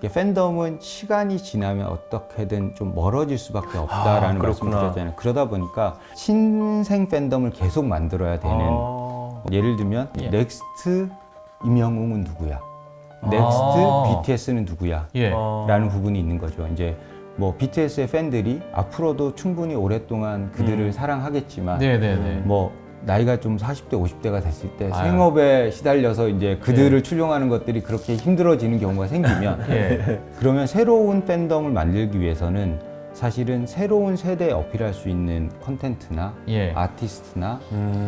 팬덤은 시간이 지나면 어떻게든 좀 멀어질 수밖에 없다라는 말씀을 드렸잖아요. 그러다 보니까 신생 팬덤을 계속 만들어야 되는 예를 들면 넥스트 임영웅은 누구야? 넥스트 BTS는 누구야? 라는 부분이 있는 거죠. 이제 뭐 BTS의 팬들이 앞으로도 충분히 오랫동안 그들을 사랑하겠지만 뭐 나이가 좀 40대, 50대가 됐을 때 생업에 시달려서 이제 그들을 추종하는 것들이 그렇게 힘들어지는 경우가 생기면 그러면 새로운 팬덤을 만들기 위해서는 사실은 새로운 세대에 어필할 수 있는 컨텐츠나 아티스트나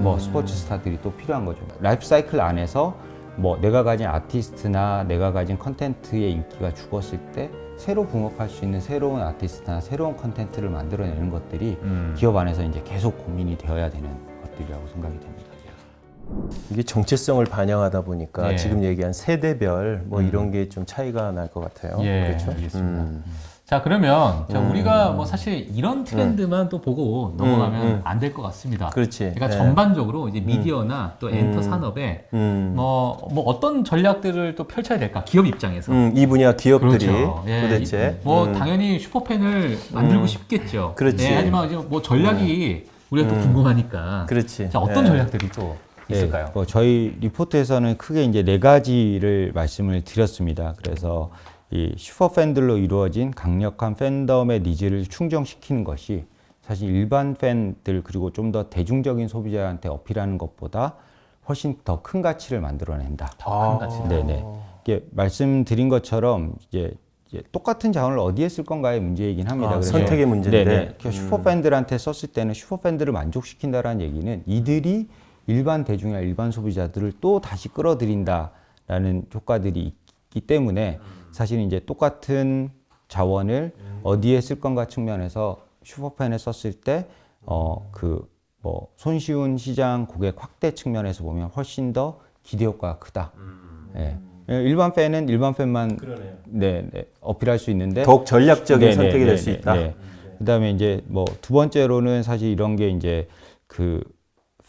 뭐 스포츠 스타들이 또 필요한 거죠. 라이프 사이클 안에서 뭐 내가 가진 아티스트나 내가 가진 컨텐츠의 인기가 죽었을 때 새로 붕업할 수 있는 새로운 아티스트나 새로운 컨텐츠를 만들어내는 것들이 기업 안에서 이제 계속 고민이 되어야 되는 것들이라고 생각이 됩니다. 이게 정체성을 반영하다 보니까 지금 얘기한 세대별 뭐 이런 게 좀 차이가 날 것 같아요. 그렇죠? 알겠습니다. 자, 그러면 우리가 뭐 사실 이런 트렌드만 또 보고 넘어가면 안 될 것 같습니다. 그렇지. 그러니까 전반적으로 이제 미디어나 또 엔터 산업에 뭐 어떤 전략들을 또 펼쳐야 될까? 기업 입장에서. 이 분야 기업들이 그렇죠. 도대체 뭐 당연히 슈퍼팬을 만들고 싶겠죠. 그렇지. 하지만 이제 뭐 전략이 우리가 또 궁금하니까. 그렇지. 자, 어떤 전략들이 또 있을까요? 뭐 저희 리포트에서는 크게 이제 4가지를 말씀을 드렸습니다. 그래서 이 슈퍼팬들로 이루어진 강력한 팬덤의 니즈를 충족시키는 것이 사실 일반 팬들 그리고 좀 더 대중적인 소비자한테 어필하는 것보다 훨씬 더 큰 가치를 만들어낸다. 더 큰 가치. 네네. 이게 말씀드린 것처럼 이제 똑같은 자원을 어디에 쓸 건가의 문제이긴 합니다. 그래서 선택의 문제인데. 네네. 슈퍼팬들한테 썼을 때는 슈퍼팬들을 만족시킨다라는 얘기는 이들이 일반 대중이나 일반 소비자들을 또 다시 끌어들인다라는 효과들이 있기 때문에 사실 이제 똑같은 자원을 어디에 쓸 건가 측면에서 슈퍼팬에 썼을 때 뭐 손쉬운 시장 고객 확대 측면에서 보면 훨씬 더 기대 효과가 크다. 일반 팬은 일반 팬만 어필할 수 있는데 더욱 전략적인 선택이 될 수 있다. 그다음에 이제 뭐 두 번째로는 사실 이런 게 이제 그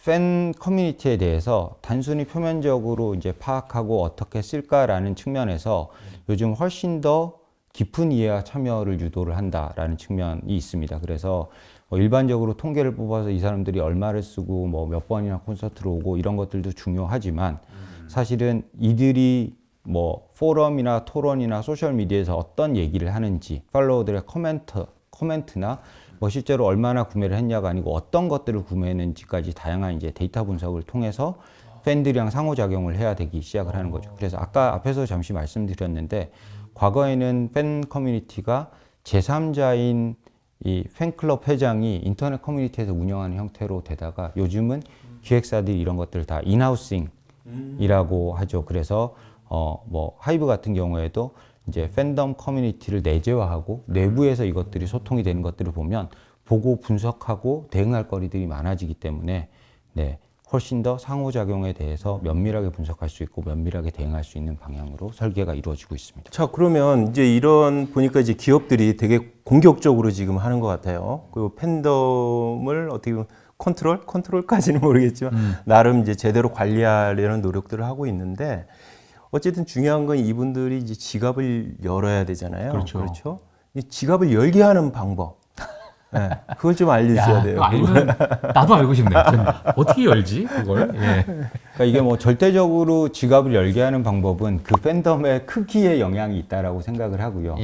팬 커뮤니티에 대해서 단순히 표면적으로 이제 파악하고 어떻게 쓸까라는 측면에서 요즘 훨씬 더 깊은 이해와 참여를 유도를 한다라는 측면이 있습니다. 그래서 일반적으로 통계를 뽑아서 이 사람들이 얼마를 쓰고 뭐 몇 번이나 콘서트를 오고 이런 것들도 중요하지만 사실은 이들이 뭐 포럼이나 토론이나 소셜 미디어에서 어떤 얘기를 하는지 팔로워들의 코멘트나 뭐 실제로 얼마나 구매를 했냐가 아니고 어떤 것들을 구매했는지까지 다양한 이제 데이터 분석을 통해서 팬들이랑 상호작용을 해야 되기 시작을 하는 거죠. 그래서 아까 앞에서 잠시 말씀드렸는데 과거에는 팬 커뮤니티가 제3자인 이 팬클럽 회장이 인터넷 커뮤니티에서 운영하는 형태로 되다가 요즘은 기획사들이 이런 것들을 다 인하우싱이라고 하죠. 그래서 뭐 하이브 같은 경우에도 이제 팬덤 커뮤니티를 내재화하고 내부에서 이것들이 소통이 되는 것들을 보면 보고 분석하고 대응할 거리들이 많아지기 때문에 훨씬 더 상호작용에 대해서 면밀하게 분석할 수 있고 면밀하게 대응할 수 있는 방향으로 설계가 이루어지고 있습니다. 자, 그러면 이제 이런 보니까 이제 기업들이 되게 공격적으로 지금 하는 것 같아요. 그 팬덤을 어떻게 보면 컨트롤까지는 모르겠지만 나름 이제 제대로 관리하려는 노력들을 하고 있는데 어쨌든 중요한 건 이분들이 이제 지갑을 열어야 되잖아요. 그렇죠? 이 지갑을 열게 하는 방법. 그걸 좀 알려주셔야 돼요. 알면 나도 알고 싶네요. 어떻게 열지 그걸? 그러니까 이게 뭐 절대적으로 지갑을 열게 하는 방법은 그 팬덤의 크기에 영향이 있다라고 생각을 하고요.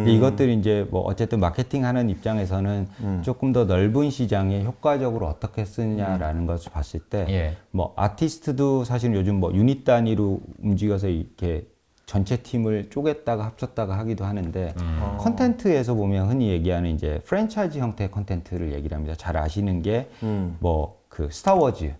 이것들이 이제 뭐 어쨌든 마케팅하는 입장에서는 조금 더 넓은 시장에 효과적으로 어떻게 쓰느냐라는 것을 봤을 때 뭐 아티스트도 사실 요즘 뭐 유닛 단위로 움직여서 이렇게 전체 팀을 쪼갰다가 합쳤다가 하기도 하는데 컨텐츠에서 보면 흔히 얘기하는 이제 프랜차이즈 형태의 컨텐츠를 얘기를 합니다. 잘 아시는 게 뭐 그 스타워즈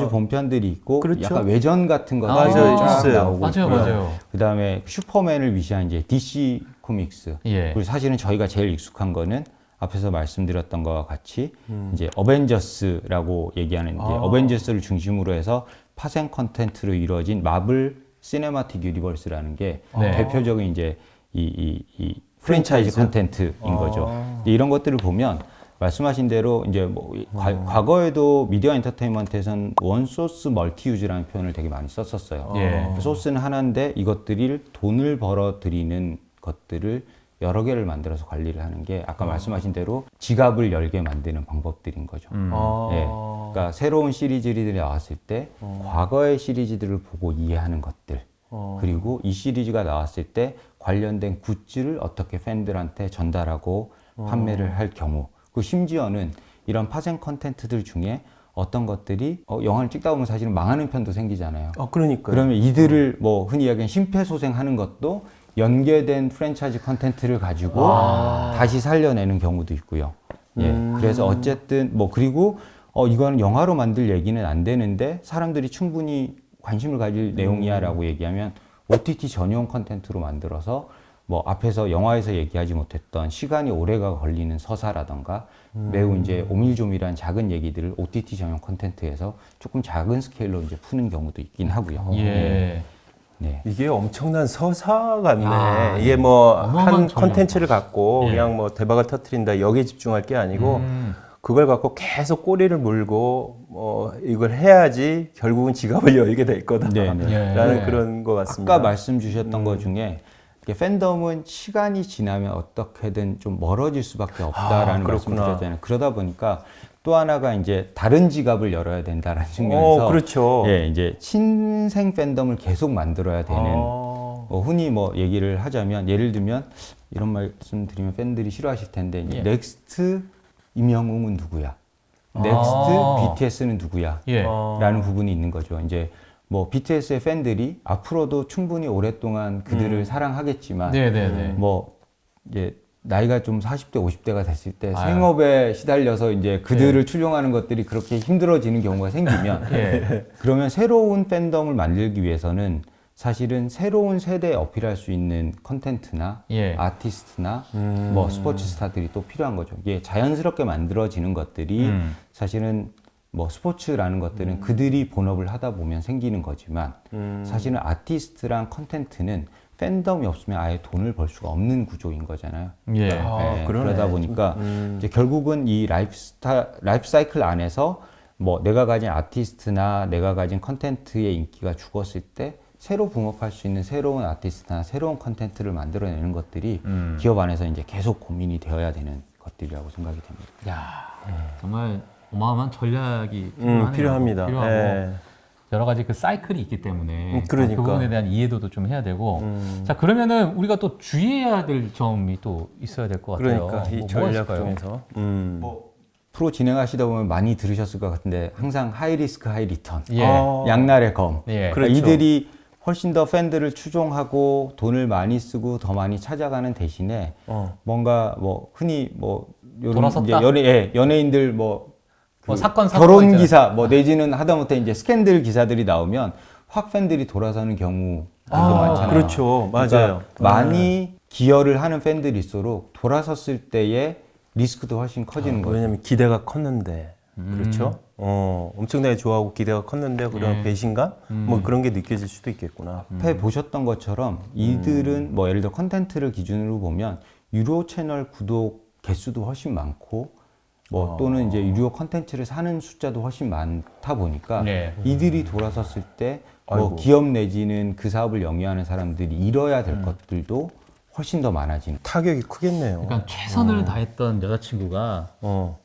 본편들이 있고 약간 외전 같은 것들이 쫙 나오고 맞아요. 그다음에 슈퍼맨을 위시한 이제 DC 코믹스 그리고 사실은 저희가 제일 익숙한 거는 앞에서 말씀드렸던 것과 같이 이제 어벤져스라고 얘기하는 이제 어벤져스를 중심으로 해서 파생 컨텐츠로 이루어진 마블 시네마틱 유니버스라는 게 대표적인 이제 이 프랜차이즈 컨텐츠인 거죠. 이런 것들을 보면 말씀하신 대로 이제 뭐 과거에도 미디어 엔터테인먼트에서는 원 소스 멀티 유즈라는 표현을 되게 많이 썼었어요. 예. 소스는 하나인데 이것들이 돈을 벌어들이는 것들을 여러 개를 만들어서 관리를 하는 게 아까 말씀하신 대로 지갑을 열게 만드는 방법들인 거죠. 예. 그러니까 새로운 시리즈들이 나왔을 때 과거의 시리즈들을 보고 이해하는 것들 그리고 이 시리즈가 나왔을 때 관련된 굿즈를 어떻게 팬들한테 전달하고 판매를 할 경우 그 심지어는 이런 파생 컨텐츠들 중에 어떤 것들이 영화를 찍다 보면 사실은 망하는 편도 생기잖아요. 그러니까요. 그러면 이들을 뭐 흔히 이야기하는 심폐소생하는 것도 연계된 프랜차이즈 컨텐츠를 가지고 다시 살려내는 경우도 있고요. 예. 그래서 어쨌든 뭐 그리고 이거는 영화로 만들 얘기는 안 되는데 사람들이 충분히 관심을 가질 내용이야라고 얘기하면 OTT 전용 컨텐츠로 만들어서 뭐 앞에서 영화에서 얘기하지 못했던 시간이 오래가 걸리는 서사라던가 매우 이제 오밀조밀한 작은 얘기들을 OTT 전용 컨텐츠에서 조금 작은 스케일로 이제 푸는 경우도 있긴 하고요. 예. 네. 이게 엄청난 서사 같네. 아, 이게 뭐 어마어마한 한 전략. 컨텐츠를 갖고 예. 그냥 뭐 대박을 터트린다 여기에 집중할 게 아니고 그걸 갖고 계속 꼬리를 물고 이걸 해야지 결국은 지갑을 열게 될 거다. 네, 네. 예. 라는 그런 것 같습니다. 아까 말씀 주셨던 것 중에 이게 팬덤은 시간이 지나면 어떻게든 좀 멀어질 수밖에 없다라는 말씀을 그렇구나. 드렸잖아요. 그러다 보니까 또 하나가 이제 다른 지갑을 열어야 된다라는 측면에서 그렇죠. 예, 이제 신생 팬덤을 계속 만들어야 되는 흔히 뭐 얘기를 하자면 예를 들면 이런 말씀 드리면 팬들이 싫어하실 텐데 이제 예. 넥스트 임영웅은 누구야? 넥스트 BTS는 누구야? 예. 라는 부분이 있는 거죠. 이제 뭐 BTS의 팬들이 앞으로도 충분히 오랫동안 그들을 사랑하겠지만 네네네. 뭐 이제 나이가 좀 40대, 50대가 됐을 때 아유. 생업에 시달려서 이제 그들을 추종하는 것들이 그렇게 힘들어지는 경우가 생기면 예. 그러면 새로운 팬덤을 만들기 위해서는 사실은 새로운 세대에 어필할 수 있는 컨텐츠나 예. 아티스트나 뭐 스포츠 스타들이 또 필요한 거죠. 이게 자연스럽게 만들어지는 것들이 사실은 뭐 스포츠라는 것들은 그들이 본업을 하다 보면 생기는 거지만 사실은 아티스트랑 컨텐츠는 팬덤이 없으면 아예 돈을 벌 수가 없는 구조인 거잖아요. 예. 네, 그러네. 그러다 보니까 이제 결국은 이 라이프 사이클 안에서 뭐 내가 가진 아티스트나 내가 가진 컨텐츠의 인기가 죽었을 때 새로 붕업할 수 있는 새로운 아티스트나 새로운 컨텐츠를 만들어내는 것들이 기업 안에서 이제 계속 고민이 되어야 되는 것들이라고 생각이 됩니다. 야, 정말 어마어마한 전략이 필요하네요. 필요합니다. 필요하고 예. 여러 가지 그 사이클이 있기 때문에 그러니까. 그 부분에 대한 이해도도 좀 해야 되고 자 그러면은 우리가 또 주의해야 될 점이 또 있어야 될 것 같아요. 그러니까 이 뭐가 전략 있을까요? 중에서 프로 진행하시다 보면 많이 들으셨을 것 같은데 항상 하이 리스크 하이 리턴 예. 양날의 검 예. 그래. 그러니까 그렇죠. 이들이 훨씬 더 팬들을 추종하고 돈을 많이 쓰고 더 많이 찾아가는 대신에 뭔가 뭐 흔히 뭐 요런 돌아섰다? 이제 연예인들 뭐 뭐 사건 결혼 있잖아요. 기사 뭐 내지는 하다못해 이제 스캔들 기사들이 나오면 확 팬들이 돌아서는 경우들도 많잖아요. 그렇죠. 맞아요. 그러니까 많이 기여를 하는 팬들일수록 돌아섰을 때의 리스크도 훨씬 커지는 거죠. 왜냐면 기대가 컸는데 그렇죠. 엄청나게 좋아하고 기대가 컸는데 그런 배신감 뭐 그런 게 느껴질 수도 있겠구나. 앞에 보셨던 것처럼 이들은 뭐 예를 들어 컨텐츠를 기준으로 보면 유료 채널 구독 개수도 훨씬 많고 뭐 또는 이제 유료 컨텐츠를 사는 숫자도 훨씬 많다 보니까 네. 이들이 돌아섰을 때 뭐 아이고. 기업 내지는 그 사업을 영위하는 사람들이 잃어야 될 것들도 훨씬 더 많아지는. 타격이 크겠네요. 그러니까 최선을 다했던 여자친구가 어.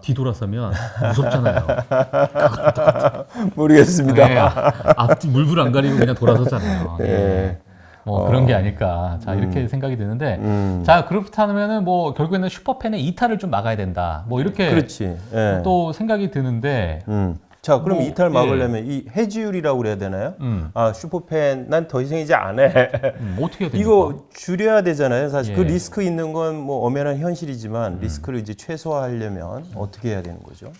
뒤돌아서면 무섭잖아요. 모르겠습니다. 네, 앞뒤 물불 안 가리고 그냥 돌아섰잖아요. 예. 뭐 그런 게 아닐까. 자, 이렇게 생각이 드는데. 자, 그렇다면은 뭐 결국에는 슈퍼팬의 이탈을 좀 막아야 된다. 뭐 이렇게 그렇지. 예. 또 생각이 드는데. 자, 그럼 뭐, 이탈 막으려면 이 해지율이라고 그래야 되나요? 슈퍼팬 난 더 이상 이제 안 해. 어떻게 해야 됩니까? 이거 줄여야 되잖아요. 사실 예. 그 리스크 있는 건 뭐 엄연한 현실이지만 리스크를 이제 최소화하려면 어떻게 해야 되는 거죠?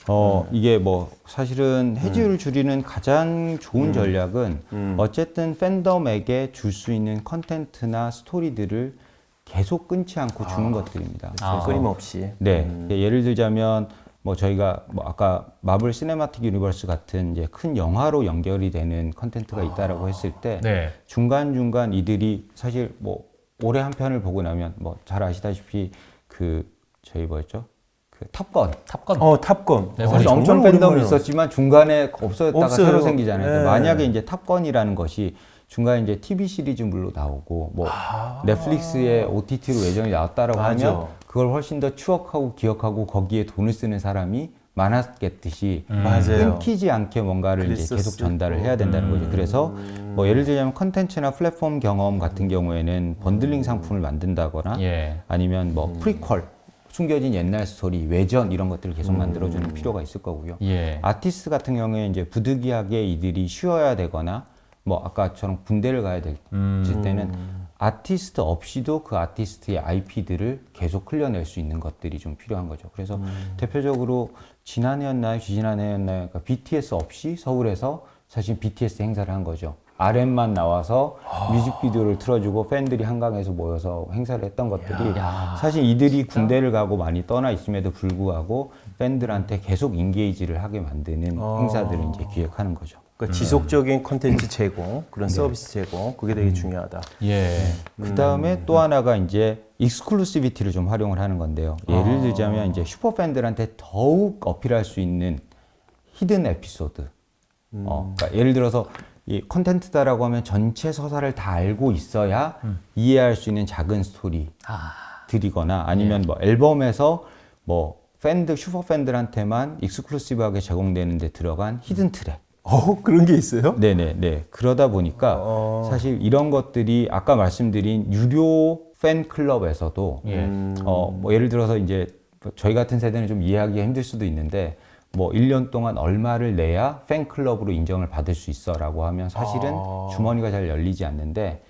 이게 뭐 사실은 해지율을 줄이는 가장 좋은 전략은 어쨌든 팬덤에게 줄 수 있는 컨텐츠나 스토리들을 계속 끊지 않고 주는 것들입니다. 그래서 끊임없이. 네, 예를 들자면 뭐 저희가 뭐 아까 마블 시네마틱 유니버스 같은 이제 큰 영화로 연결이 되는 컨텐츠가 있다라고 했을 때 네. 중간중간 이들이 사실 뭐 올해 한 편을 보고 나면 뭐 잘 아시다시피 그 저희 뭐였죠? 그 그 탑건. 탑건. 네, 사실 정말 엄청 팬덤이 오랜만에 있었지만 중간에 없어졌다가 없어요. 새로 생기잖아요. 네. 만약에 이제 탑건이라는 것이 중간에 이제 TV 시리즈물로 나오고 뭐 넷플릭스의 OTT로 예전에 나왔다라고 맞아. 하면 그걸 훨씬 더 추억하고 기억하고 거기에 돈을 쓰는 사람이 많았겠듯이 맞아요. 끊기지 않게 뭔가를 이제 그랬었을 계속 전달을 거고. 해야 된다는 거죠. 그래서 뭐 예를 들자면 컨텐츠나 플랫폼 경험 같은 경우에는 번들링 상품을 만든다거나 예. 아니면 뭐 프리퀄 숨겨진 옛날 스토리, 외전 이런 것들을 계속 만들어주는 필요가 있을 거고요. 예. 아티스트 같은 경우에 이제 부득이하게 이들이 쉬어야 되거나 뭐 아까처럼 군대를 가야 될 때는 아티스트 없이도 그 아티스트의 IP들을 계속 흘려낼 수 있는 것들이 좀 필요한 거죠. 그래서 대표적으로 지난해였나요? 지지난해였나요? 그러니까 BTS 없이 서울에서 사실 BTS 행사를 한 거죠. RM만 나와서 뮤직비디오를 틀어주고 팬들이 한강에서 모여서 행사를 했던 것들이 사실 이들이 군대를 가고 많이 떠나 있음에도 불구하고 팬들한테 계속 인게이지를 하게 만드는 행사들을 이제 기획하는 거죠. 그러니까 지속적인 컨텐츠 제공, 그런 서비스 제공, 그게 되게 중요하다. 예. 그 다음에 또 하나가 이제 익스클루시비티를 좀 활용을 하는 건데요. 예를 들자면 이제 슈퍼팬들한테 더욱 어필할 수 있는 히든 에피소드. 그러니까 예를 들어서 이 콘텐츠다라고 하면 전체 서사를 다 알고 있어야 이해할 수 있는 작은 스토리들이거나 아니면 뭐 앨범에서 뭐 슈퍼팬들한테만 익스클루시브하게 제공되는 데 들어간 히든 트랙. 그런 게 있어요? 네네네. 그러다 보니까 사실 이런 것들이 아까 말씀드린 유료 팬클럽에서도 예. 뭐 예를 들어서 이제 저희 같은 세대는 좀 이해하기가 힘들 수도 있는데 뭐 1년 동안 얼마를 내야 팬클럽으로 인정을 받을 수 있어라고 하면 사실은 주머니가 잘 열리지 않는데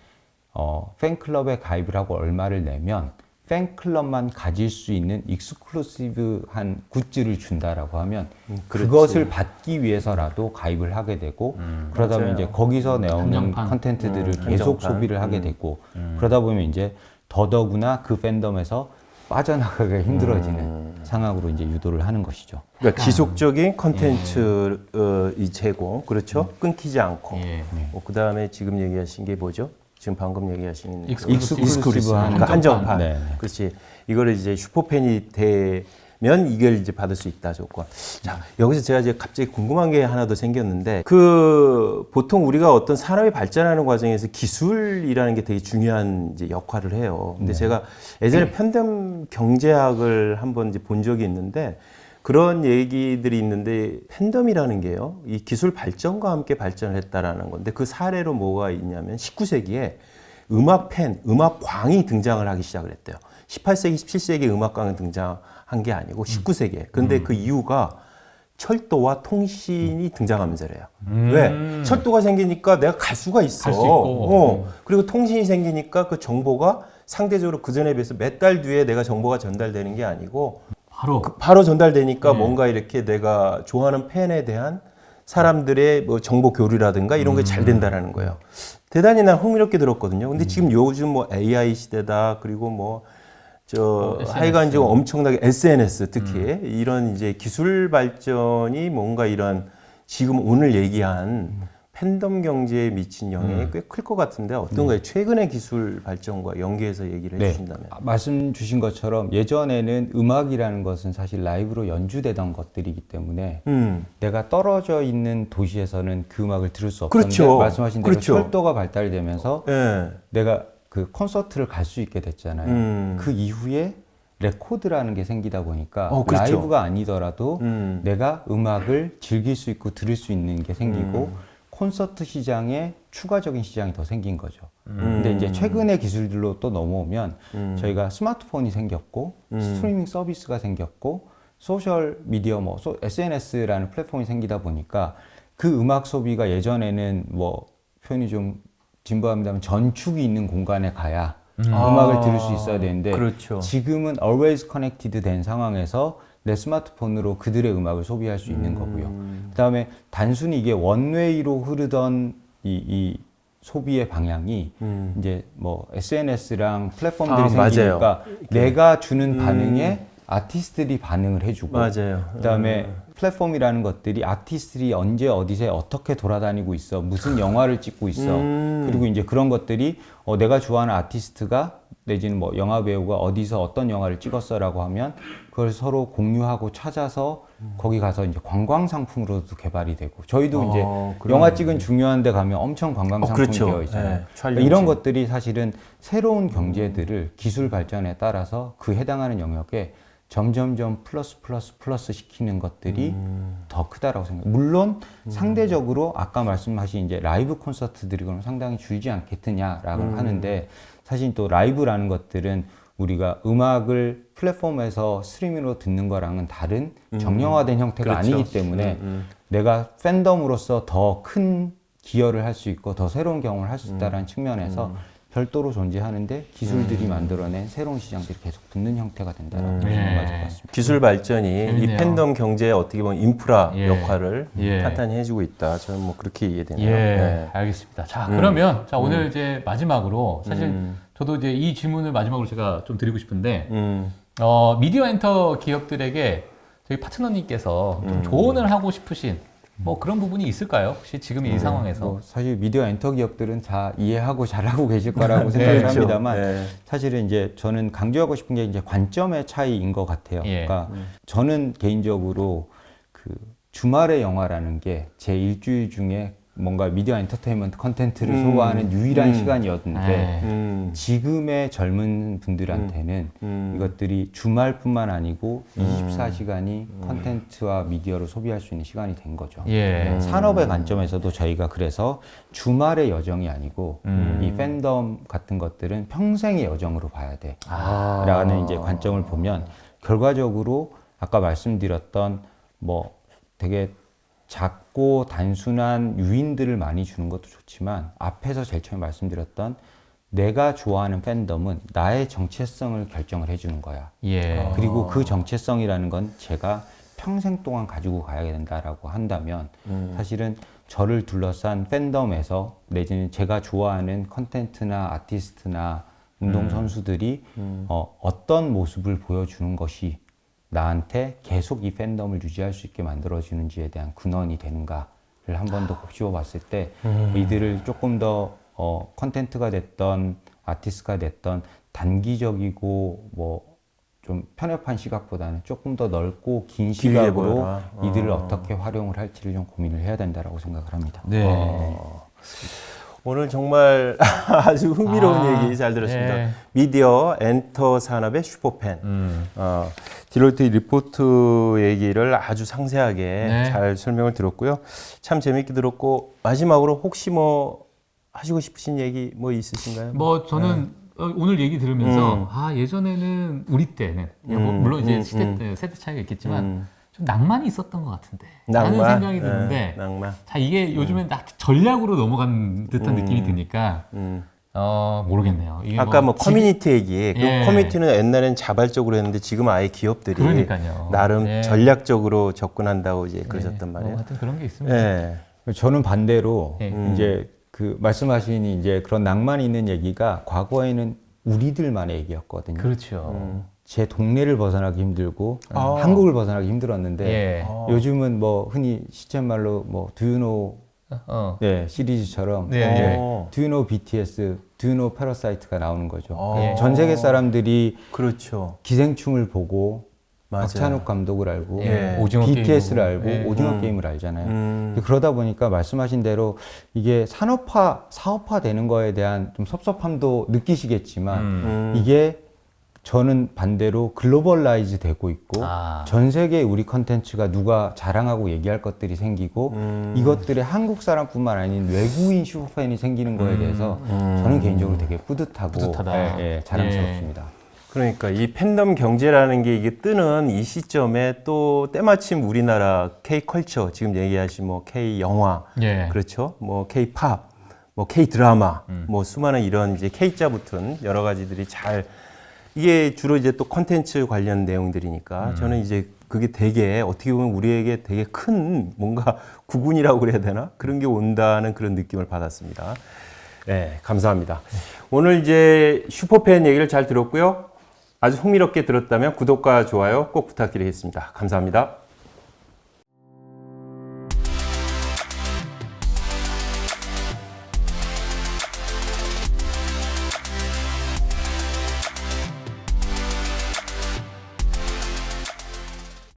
팬클럽에 가입을 하고 얼마를 내면 팬클럽만 가질 수 있는 익스클루시브한 굿즈를 준다라고 하면 그것을 받기 위해서라도 가입을 하게 되고 그러다 보면 이제 거기서 나오는 한정판. 컨텐츠들을 계속 한정판. 소비를 하게 되고 그러다 보면 이제 더더구나 그 팬덤에서 빠져나가기가 힘들어지는 상황으로 이제 유도를 하는 것이죠. 그러니까 지속적인 컨텐츠 이 제공, 그렇죠? 끊기지 않고. 예. 그 다음에 지금 얘기하신 게 뭐죠? 지금 방금 얘기하신 익스클루시브한 그러니까 한정판. 네. 그렇지. 이거를 이제 슈퍼팬이 되면 이걸 이제 받을 수 있다 조건. 자, 여기서 제가 이제 갑자기 궁금한 게 하나 더 생겼는데 보통 우리가 어떤 산업이 발전하는 과정에서 기술이라는 게 되게 중요한 이제 역할을 해요. 근데 제가 예전에 팬덤 경제학을 한번 이제 본 적이 있는데 그런 얘기들이 있는데 팬덤이라는 게요, 이 기술 발전과 함께 발전을 했다라는 건데 그 사례로 뭐가 있냐면 19세기에 음악광이 등장을 하기 시작을 했대요. 18세기, 17세기에 음악광이 등장한 게 아니고 19세기에. 근데 그 이유가 철도와 통신이 등장하면서래요. 왜? 철도가 생기니까 내가 갈 수가 있어. 갈 수 있고. 그리고 통신이 생기니까 그 정보가 상대적으로 그 전에 비해서 몇 달 뒤에 내가 정보가 전달되는 게 아니고 바로 전달되니까 뭔가 이렇게 내가 좋아하는 팬에 대한 사람들의 뭐 정보 교류라든가 이런 게 잘 된다라는 거예요. 대단히 난 흥미롭게 들었거든요. 근데 지금 요즘 뭐 AI 시대다, 그리고 뭐 하여간 지금 엄청나게 SNS 특히 이런 이제 기술 발전이 뭔가 이런 지금 오늘 얘기한 팬덤 경제에 미친 영향이 꽤 클 것 같은데 어떤가요? 최근의 기술 발전과 연계해서 얘기를 해주신다면. 말씀 주신 것처럼 예전에는 음악이라는 것은 사실 라이브로 연주되던 것들이기 때문에 내가 떨어져 있는 도시에서는 그 음악을 들을 수 없었는데 그렇죠. 말씀하신 대로 그렇죠. 철도가 발달되면서 내가 그 콘서트를 갈 수 있게 됐잖아요. 그 이후에 레코드라는 게 생기다 보니까 그렇죠. 라이브가 아니더라도 내가 음악을 즐길 수 있고 들을 수 있는 게 생기고 콘서트 시장에 추가적인 시장이 더 생긴 거죠. 근데 이제 최근의 기술들로 또 넘어오면 저희가 스마트폰이 생겼고 스트리밍 서비스가 생겼고 소셜 미디어 SNS라는 플랫폼이 생기다 보니까 그 음악 소비가 예전에는 뭐 표현이 좀 진부합니다만 전축이 있는 공간에 가야 음악을 들을 수 있어야 되는데 그렇죠. 지금은 always connected 된 상황에서 내 스마트폰으로 그들의 음악을 소비할 수 있는 거고요. 그다음에 단순히 이게 원웨이로 흐르던 이 소비의 방향이 이제 뭐 SNS랑 플랫폼들이 생기니까 내가 주는 반응에 아티스트들이 반응을 해주고 맞아요. 그다음에 플랫폼이라는 것들이 아티스트들이 언제 어디서 어떻게 돌아다니고 있어, 무슨 영화를 찍고 있어, 그리고 이제 그런 것들이 내가 좋아하는 아티스트가 내지는 뭐 영화 배우가 어디서 어떤 영화를 찍었어라고 하면 그걸 서로 공유하고 찾아서 거기 가서 이제 관광 상품으로도 개발이 되고 저희도 이제 영화 찍은 중요한 데 가면 엄청 관광 상품이 그렇죠. 되어 있잖아요. 네, 그러니까 이런 것들이 사실은 새로운 경제들을 기술 발전에 따라서 그 해당하는 영역에 점점점 플러스 시키는 것들이 더 크다라고 생각해요. 물론 상대적으로 아까 말씀하신 이제 라이브 콘서트들이 그럼 상당히 줄지 않겠느냐라고 하는데 사실 또 라이브라는 것들은 우리가 음악을 플랫폼에서 스트리밍으로 듣는 거랑은 다른 정형화된 형태가 그렇죠. 아니기 때문에 내가 팬덤으로서 더 큰 기여를 할 수 있고 더 새로운 경험을 할 수 있다는 측면에서 별도로 존재하는데 기술들이 만들어낸 새로운 시장들이 계속 붙는 형태가 된다는 걸 가질 것 같습니다. 기술 발전이 재밌네요. 이 팬덤 경제에 어떻게 보면 인프라 예. 역할을 예. 탄탄히 해주고 있다. 저는 뭐 그렇게 이해되네요. 예, 네. 알겠습니다. 자, 그러면 자, 오늘 이제 마지막으로 사실 저도 이제 이 질문을 마지막으로 제가 좀 드리고 싶은데 미디어 엔터 기업들에게 저희 파트너님께서 좀 조언을 하고 싶으신 뭐 그런 부분이 있을까요? 혹시 지금 이 상황에서? 뭐 사실 미디어 엔터 기업들은 다 이해하고 잘하고 계실 거라고 네, 생각을 그렇죠. 합니다만 네. 사실은 이제 저는 강조하고 싶은 게 이제 관점의 차이인 것 같아요. 예. 그러니까 저는 개인적으로 그 주말의 영화라는 게 제 일주일 중에 뭔가 미디어 엔터테인먼트 컨텐츠를 소화하는 유일한 시간이었는데 네. 지금의 젊은 분들한테는 이것들이 주말뿐만 아니고 24시간이 컨텐츠와 미디어를 소비할 수 있는 시간이 된 거죠. 예. 산업의 관점에서도 저희가 그래서 주말의 여정이 아니고 이 팬덤 같은 것들은 평생의 여정으로 봐야 돼. 라는 이제 관점을 보면 결과적으로 아까 말씀드렸던 뭐 되게 작고 단순한 유인들을 많이 주는 것도 좋지만 앞에서 제일 처음에 말씀드렸던 내가 좋아하는 팬덤은 나의 정체성을 결정을 해주는 거야. 예. 그리고 그 정체성이라는 건 제가 평생 동안 가지고 가야 된다라고 한다면 사실은 저를 둘러싼 팬덤에서 내지는 제가 좋아하는 컨텐츠나 아티스트나 운동선수들이 어떤 모습을 보여주는 것이 나한테 계속 이 팬덤을 유지할 수 있게 만들어주는지에 대한 근원이 되는가를 한 번 더 곱씹어 봤을 때 이들을 조금 더 컨텐츠가 됐던 아티스트가 됐던 단기적이고 뭐 좀 편협한 시각보다는 조금 더 넓고 긴 길게 시각으로 보여라. 이들을 어떻게 활용을 할지를 좀 고민을 해야 된다라고 생각을 합니다. 네. 오늘 정말 아주 흥미로운 얘기 잘 들었습니다. 네. 미디어 엔터 산업의 슈퍼팬. 딜로이트 리포트 얘기를 아주 상세하게 네. 잘 설명을 들었고요. 참 재밌게 들었고 마지막으로 혹시 뭐 하시고 싶으신 얘기 뭐 있으신가요? 뭐 저는 오늘 얘기 들으면서 예전에는 우리 때는 물론 이제 세대 차이가 있겠지만 좀 낭만이 있었던 것 같은데 라는 생각이 드는데 낭만. 자 이게 요즘엔 다 전략으로 넘어간 듯한 느낌이 드니까 모르겠네요. 이게 아까 뭐 커뮤니티 얘기. 그 예. 커뮤니티는 옛날엔 자발적으로 했는데 지금 아예 기업들이 그러니까요. 나름 예. 전략적으로 접근한다고 이제 그러셨단 말이에요. 하여튼 그런 게 있습니다. 예. 저는 반대로 네. 이제 그 말씀하신 이제 그런 낭만이 있는 얘기가 과거에는 우리들만의 얘기였거든요. 그렇죠. 제 동네를 벗어나기 힘들고 한국을 벗어나기 힘들었는데 예. 요즘은 뭐 흔히 시쳇말로 뭐 Do you know 네, 시리즈처럼 네. 이제 예. Do you know BTS, Do you know Parasite가 나오는 거죠. 예. 전 세계 사람들이 그렇죠. 기생충을 보고 맞아요. 박찬욱 감독을 알고 예. 오징어 BTS를 게임 알고 보고. 예. 오징어 게임을 알잖아요. 그러다 보니까 말씀하신 대로 이게 사업화 되는 거에 대한 좀 섭섭함도 느끼시겠지만 이게 저는 반대로 글로벌라이즈 되고 있고 전 세계에 우리 컨텐츠가 누가 자랑하고 얘기할 것들이 생기고 이것들에 한국 사람뿐만 아닌 외국인 슈퍼팬이 생기는 거에 대해서 저는 개인적으로 되게 뿌듯하다. 자랑스럽습니다. 그러니까 이 팬덤 경제라는 게 이게 뜨는 이 시점에 또 때마침 우리나라 K-컬처 지금 얘기하신 뭐 K-영화 예. 그렇죠? 뭐 K-팝, 뭐 K-드라마 뭐 수많은 이런 이제 K자 붙은 여러 가지들이 잘 이게 주로 이제 또 콘텐츠 관련 내용들이니까 저는 이제 그게 되게 어떻게 보면 우리에게 되게 큰 뭔가 구군이라고 그래야 되나? 그런 게 온다는 그런 느낌을 받았습니다. 네, 감사합니다. 오늘 이제 슈퍼팬 얘기를 잘 들었고요. 아주 흥미롭게 들었다면 구독과 좋아요 꼭 부탁드리겠습니다. 감사합니다.